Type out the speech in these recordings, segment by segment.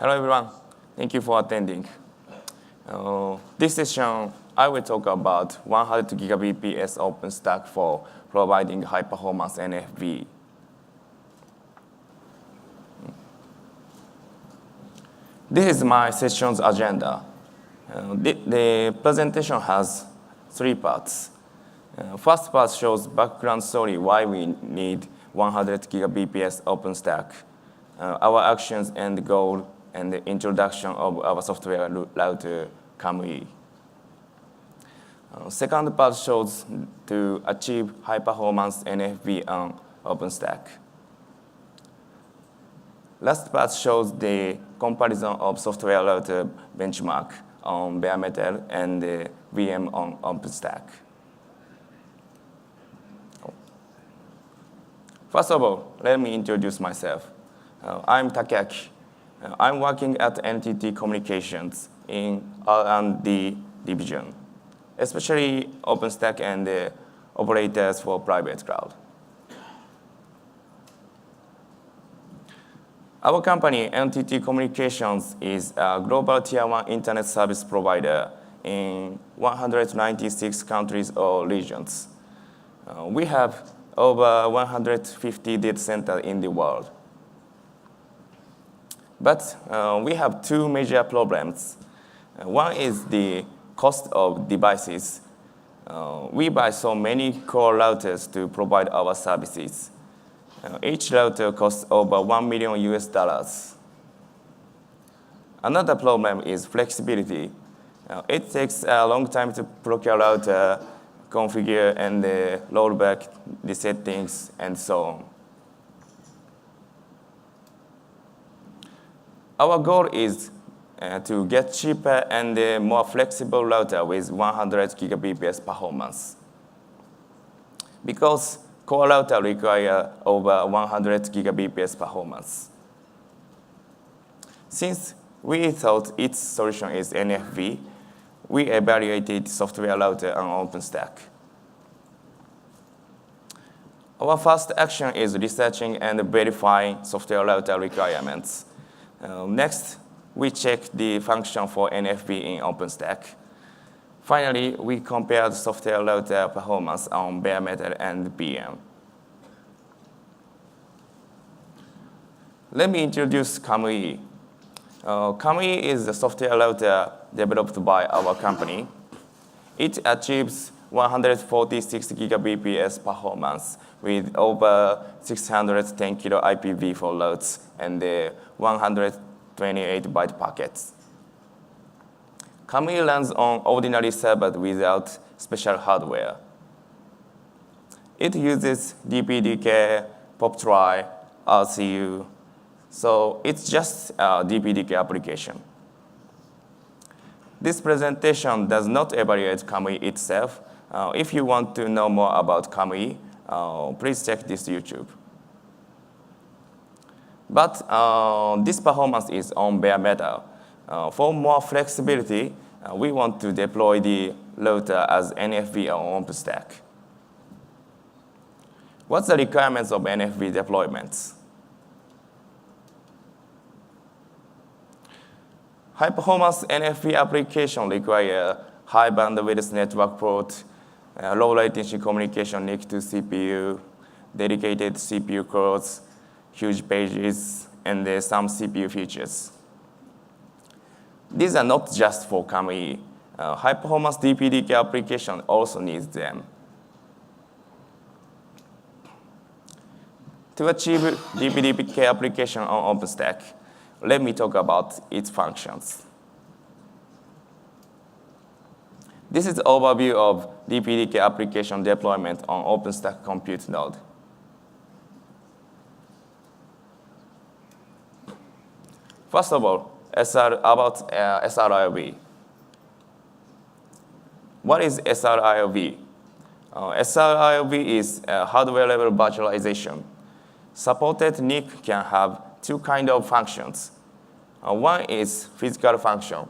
Hello everyone, thank you for attending. This session, I will talk about 100 Gbps OpenStack for providing high-performance NFV. This is my session's agenda. The presentation has 3 parts. First part shows background story why we need 100 Gbps OpenStack, our actions and goal, and the introduction of our software router, Kamuee. Second part shows to achieve high-performance NFV on OpenStack. Last part shows the comparison of software router benchmark on bare metal and the VM on OpenStack. First of all, let me introduce myself. I'm Takeaki. I'm working at NTT Communications in R&D division, especially OpenStack and the operators for private cloud. Our company, NTT Communications, is a global Tier 1 internet service provider in 196 countries or regions. We have over 150 data centers in the world. But we have 2 major problems. One is the cost of devices. We buy so many core routers to provide our services. Each router costs over $1 million US. Another problem is flexibility. It takes a long time to procure router, configure and roll back the settings, and so on. Our goal is to get cheaper and more flexible router with 100 Gbps performance. Because core router require over 100 Gbps performance. Since we thought its solution is NFV, we evaluated software router on OpenStack. Our first action is researching and verifying software router requirements. Next, we check the function for NFV in OpenStack. Finally, we compare the software router performance on bare metal and VM. Let me introduce Kamuee. Kamuee is the software router developed by our company. It achieves 146 Gbps performance with over 610 kilo IPv4 loads and 128 byte packets. Kamuee runs on ordinary servers without special hardware. It uses DPDK, POP-TRY, RCU, so it's just a DPDK application. This presentation does not evaluate Kamuee itself. If you want to know more about Kamuee, please check this YouTube. But this performance is on bare metal. For more flexibility, we want to deploy the router as NFV on OpenStack. What's the requirements of NFV deployments? High-performance NFV application require high bandwidth network port, low latency communication NIC to CPU, dedicated CPU cores, huge pages, and some CPU features. These are not just for Kamuee. High-performance DPDK application also needs them. To achieve DPDK application on OpenStack, let me talk about its functions. This is the overview of DPDK application deployment on OpenStack compute node. First of all, about SRIOV. What is SRIOV? SRIOV is hardware-level virtualization. Supported NIC can have 2 kinds of functions. One is physical function.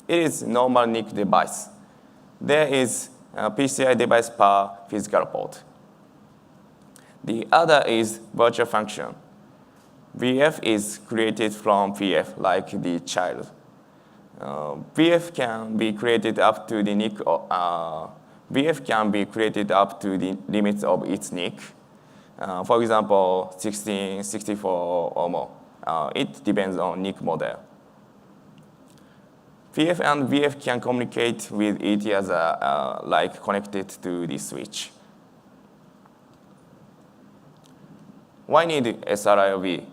It is normal NIC device. There is a PCI device per physical port. The other is virtual function. VF is created from PF, like the child. VF can be created up to the NIC. VF can be created up to the limits of its NIC. For example, 16, 64, or more. It depends on NIC model. PF and VF can communicate with each other like connected to the switch. Why need SRIOV?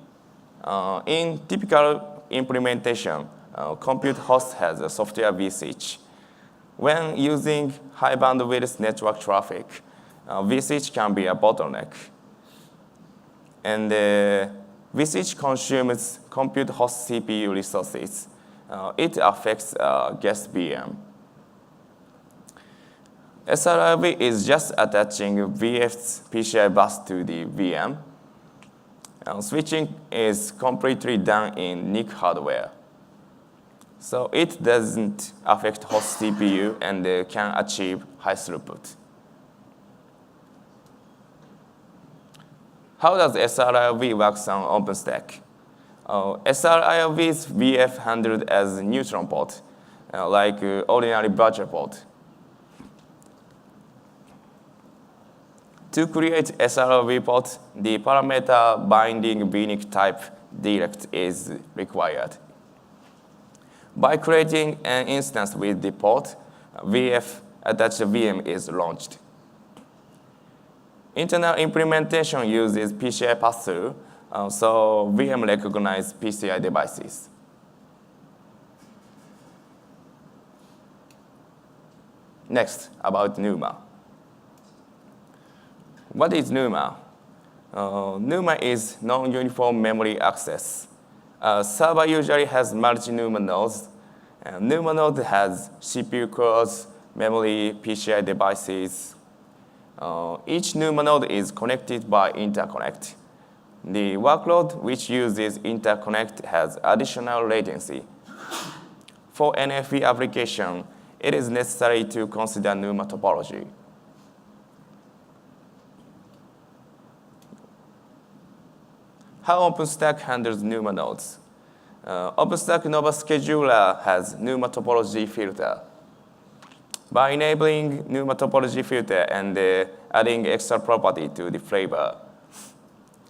In typical implementation, compute host has a software vSwitch. When using high bandwidth network traffic, vSwitch can be a bottleneck. And vSwitch consumes compute host CPU resources. It affects guest VM. SRIOV is just attaching VF's PCI bus to the VM. Switching is completely done in NIC hardware. So it doesn't affect host CPU and can achieve high throughput. How does SRIOV work on OpenStack? SRIOV's VF handled as neutron port, like ordinary virtual port. To create SRIOV port, the parameter binding VNIC type direct is required. By creating an instance with the port, VF attached VM is launched. Internal implementation uses PCI pass-through, so VM recognizes PCI devices. Next, about NUMA. What is NUMA? NUMA is non-uniform memory access. A server usually has multi-NUMA nodes. NUMA node has CPU cores, memory, PCI devices. Each NUMA node is connected by interconnect. The workload which uses interconnect has additional latency. For NFV application, it is necessary to consider NUMA topology. How OpenStack handles NUMA nodes? OpenStack Nova Scheduler has NUMA topology filter. By enabling NUMA topology filter and adding extra property to the flavor,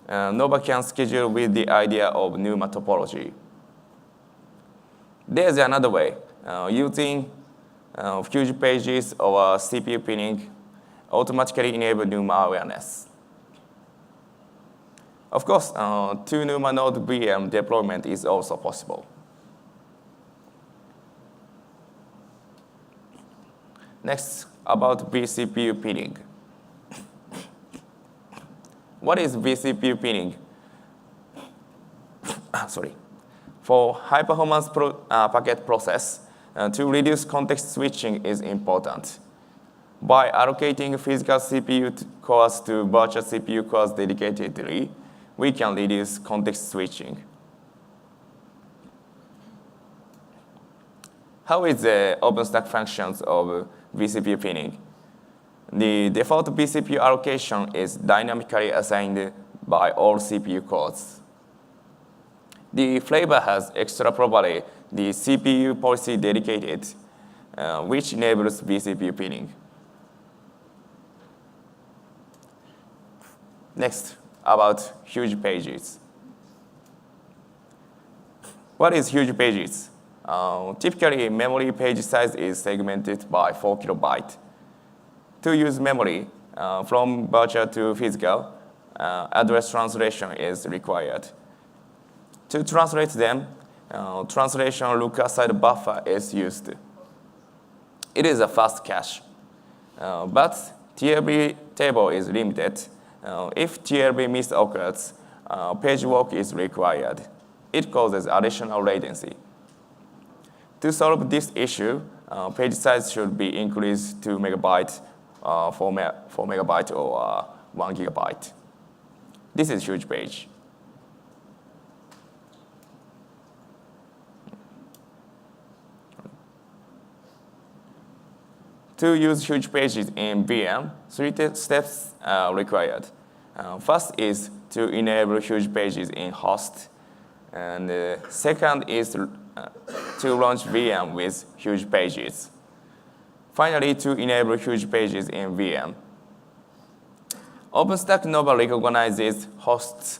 Nova can schedule with the idea of NUMA topology. There's another way, using huge pages or CPU pinning automatically enable NUMA awareness. Of course, two NUMA node VM deployment is also possible. Next, about vCPU pinning. What is vCPU pinning? Sorry. For high-performance packet process, to reduce context switching is important. By allocating physical CPU cores to virtual CPU cores dedicatedly, we can reduce context switching. How is the OpenStack functions of vCPU pinning? The default vCPU allocation is dynamically assigned by all CPU cores. The flavor has extra property, the CPU policy dedicated, which enables vCPU pinning. Next, about huge pages. What is huge pages? Typically, memory page size is segmented by 4 kilobytes. To use memory from virtual to physical, address translation is required. To translate them, translation look-aside buffer is used. It is a fast cache, but TLB table is limited. If TLB miss occurs, page walk is required. It causes additional latency. To solve this issue, page size should be increased to megabyte, 4 megabyte, or 1 gigabyte. This is huge page. To use huge pages in VM, 3 steps are required. First is to enable huge pages in host, and second is to launch VM with huge pages. Finally, to enable huge pages in VM. OpenStack Nova recognizes hosts'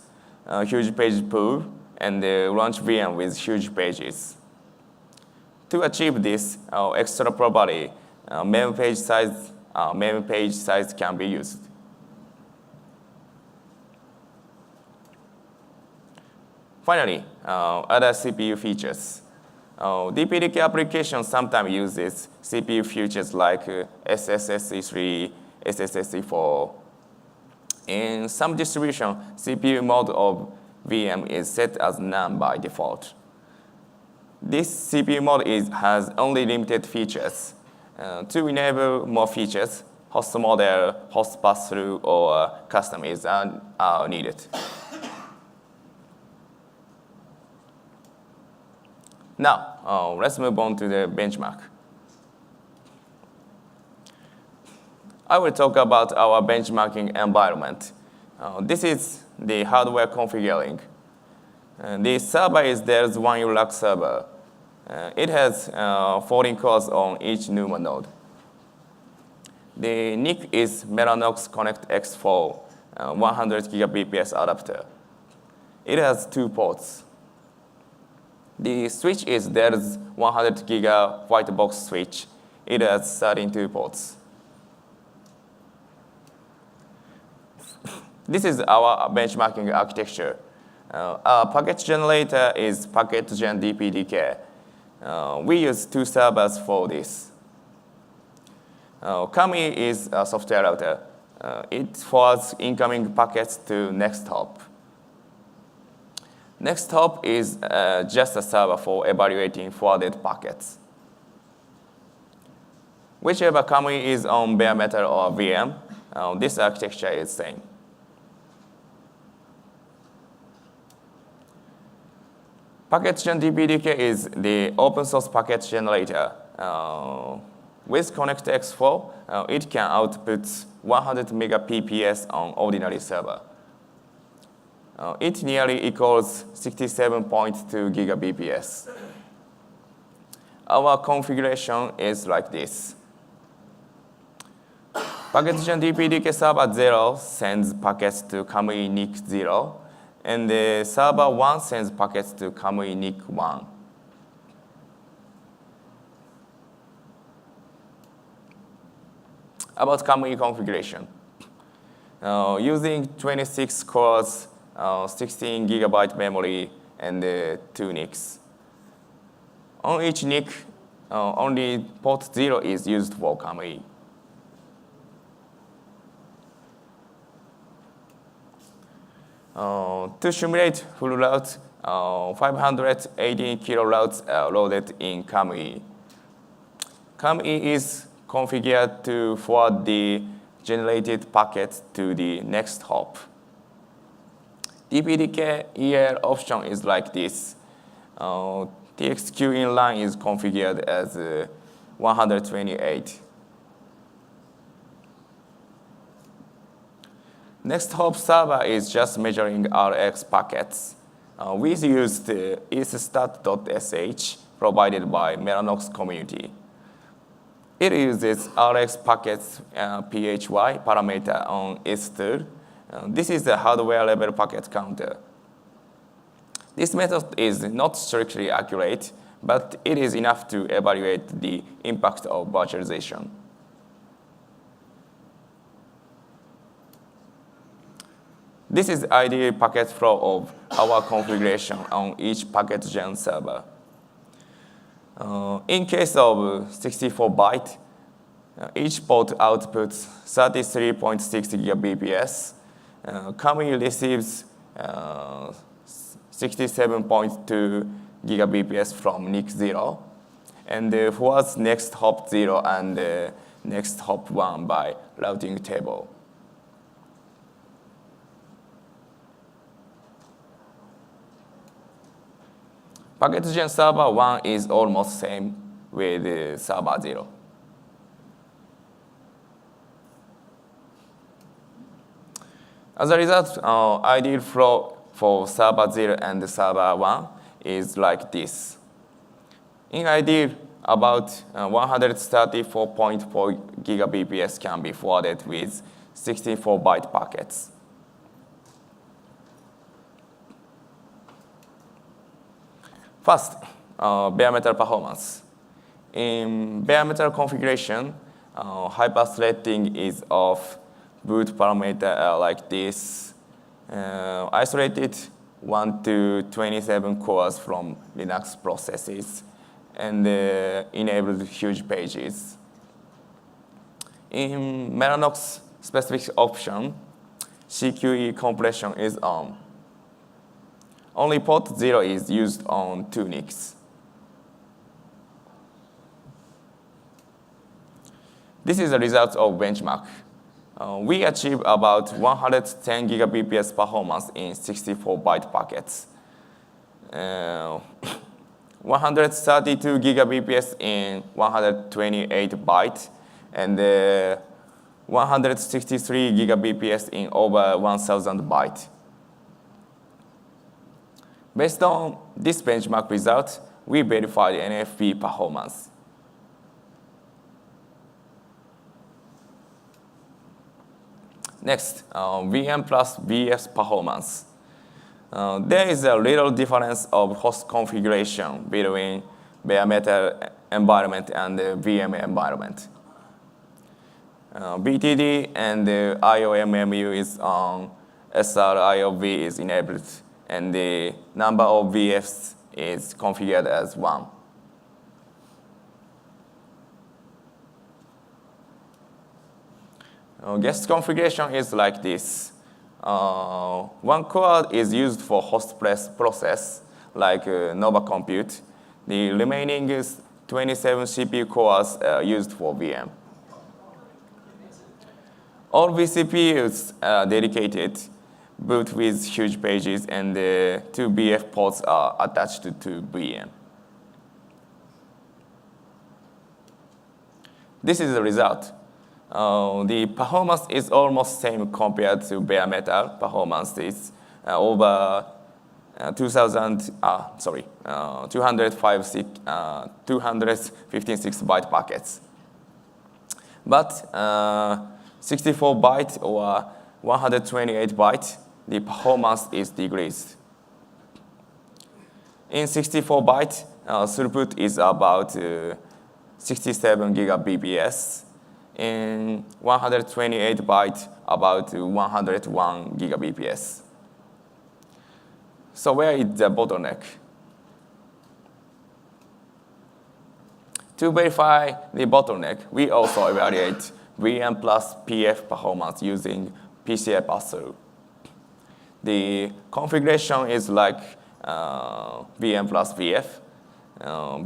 huge page pool and launch VM with huge pages. To achieve this extra property, mem page size can be used. Finally, other CPU features. DPDK applications sometimes uses CPU features like SSSE3, SSSE4. In some distribution, CPU mode of VM is set as none by default. This CPU mode has only limited features. To enable more features, host model, host pass-through, or custom are needed. Now, let's move on to the benchmark. I will talk about our benchmarking environment. This is the hardware configuring. The server is Dell's 1U rack server. It has 14 cores on each NUMA node. The NIC is Mellanox Connect X4 100 gigabps adapter. It has 2 ports. The switch is Dell's 100 giga white box switch. It has 32 ports. This is our benchmarking architecture. Our packet generator is packet-gen DPDK. We use 2 servers for this. Kamuee is a software router. It forwards incoming packets to next hop. Next hop is just a server for evaluating forwarded packets. Whichever Kamuee is on bare metal or VM, this architecture is same. Packet-gen DPDK is the open source packet generator. With Connect X4, it can output 100 megapps on ordinary server. It nearly equals 67.2 gigabps. Our configuration is like this. Packet-gen DPDK server 0 sends packets to Kamuee NIC 0, and the server 1 sends packets to Kamuee NIC 1. About Kamuee configuration. Using 26 cores, 16 gigabyte memory, and 2 NICs. On each NIC, only port 0 is used for Kamuee. To simulate full route, 580 kilo routes are loaded in Kamuee. Kamuee is configured to forward the generated packet to the next hop. DPDK EL option is like this. TXQ inline is configured as 128. Next hop server is just measuring RX packets. We used isstat.sh provided by Mellanox community. It uses RX packets PHY parameter on its tool. This is the hardware level packet counter. This method is not strictly accurate, but it is enough to evaluate the impact of virtualization. This is ideal packet flow of our configuration on each packet-gen server. In case of 64-byte, each port outputs 33.6 gigabps. Kamuee receives 67.2 gigabps from NIC 0, and forwards next hop 0 and next hop 1 by routing table. Packet-gen server 1 is almost same with server 0. As a result, ideal flow for server 0 and server 1 is like this. In ideal, about 134.4 gigabps can be forwarded with 64-byte packets. First, bare metal performance. In bare metal configuration, hyper-threading is of boot parameter like this. Isolated 1 to 27 cores from Linux processes and enabled huge pages. In Mellanox specific option, CQE compression is on. Only port 0 is used on 2 NICs. This is the result of benchmark. We achieve about 110 gigabps performance in 64-byte packets. 132 gigabps in 128 byte, and 163 gigabps in over 1,000 byte. Based on this benchmark result, we verified NFV performance. Next, VM plus VF performance. There is a little difference of host configuration between bare metal environment and the VM environment. BTD and the IOMMU is on, SRIOV is enabled, and the number of VFs is configured as 1. Guest configuration is like this. One core is used for host process, like Nova Compute. The remaining is 27 CPU cores used for VM. All vCPUs are dedicated, boot with huge pages, and the 2 BF ports are attached to VM. This is the result. The performance is almost same compared to bare metal performance. It's over 256 byte packets. But 64 byte or 128 byte, the performance is decreased. In 64 byte, throughput is about 67 gigabps. In 128 byte, about 101 gigabps. So where is the bottleneck? To verify the bottleneck, we also evaluate VM plus PF performance using PCI pass-through. The configuration is like VM plus VF,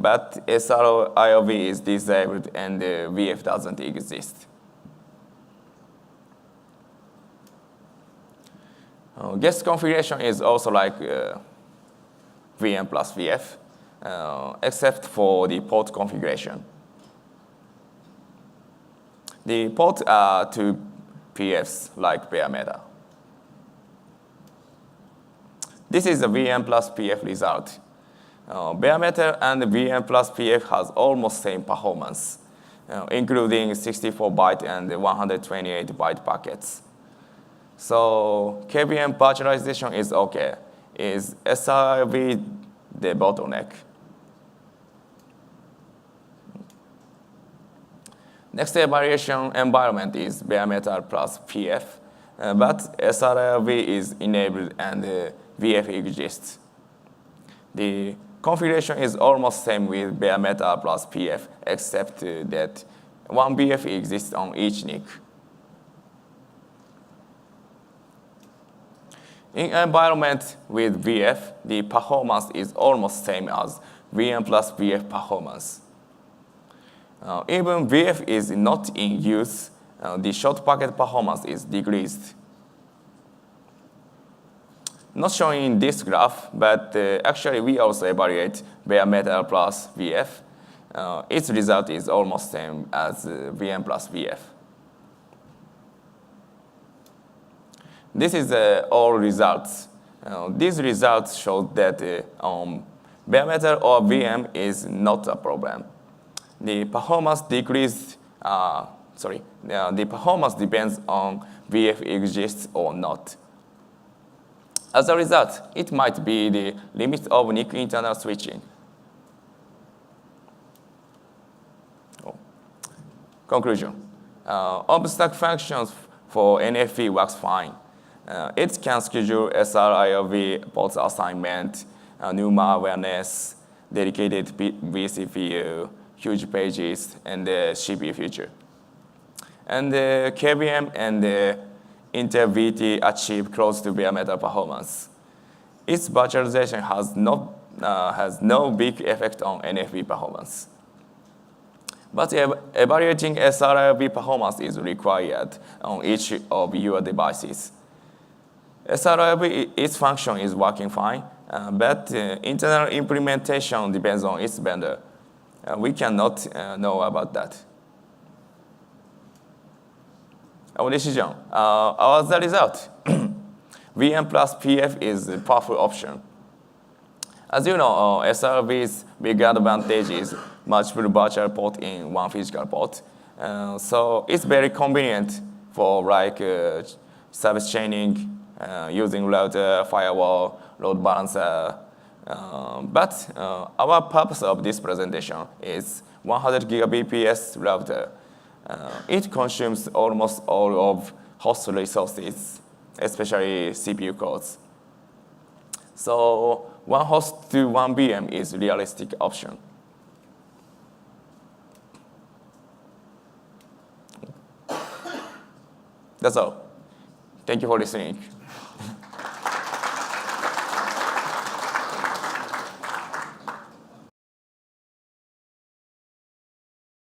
but SRIOV is disabled and VF doesn't exist. Guest configuration is also like VM plus VF, except for the port configuration. The ports are 2 PFs like bare metal. This is the VM plus PF result. Bare metal and VM plus PF has almost same performance, including 64 byte and 128 byte packets. So KVM virtualization is okay. Is SRIOV the bottleneck? Next evaluation environment is bare metal plus PF, but SRIOV is enabled and VF exists. The configuration is almost same with bare metal plus PF, except that 1 BF exists on each NIC. In environment with VF, the performance is almost same as VM plus VF performance. Even VF is not in use, the short packet performance is decreased. Not shown in this graph, but actually we also evaluate bare metal plus VF. Its result is almost same as VM plus VF. This is all results. These results show that bare metal or VM is not a problem. The performance the performance depends on VF exists or not. As a result, it might be the limit of NIC internal switching. Conclusion. OpenStack functions for NFV works fine. It can schedule SRIOV ports assignment, NUMA awareness, dedicated vCPU, huge pages, and the CPU feature. And the KVM and the Intel VT achieve close to bare metal performance. Its virtualization has no big effect on NFV performance. But evaluating SRIOV performance is required on each of your devices. SRIOV, its function is working fine, but internal implementation depends on its vendor. We cannot know about that. Our decision. As a result, VM plus PF is a powerful option. As you know, SRV's big advantage is multiple virtual port in one physical port. So it's very convenient for service chaining, using router, firewall, load balancer. But our purpose of this presentation is 100 gigabps router. It consumes almost all of host resources, especially CPU cores. So one host to one VM is a realistic option. That's all. Thank you for listening.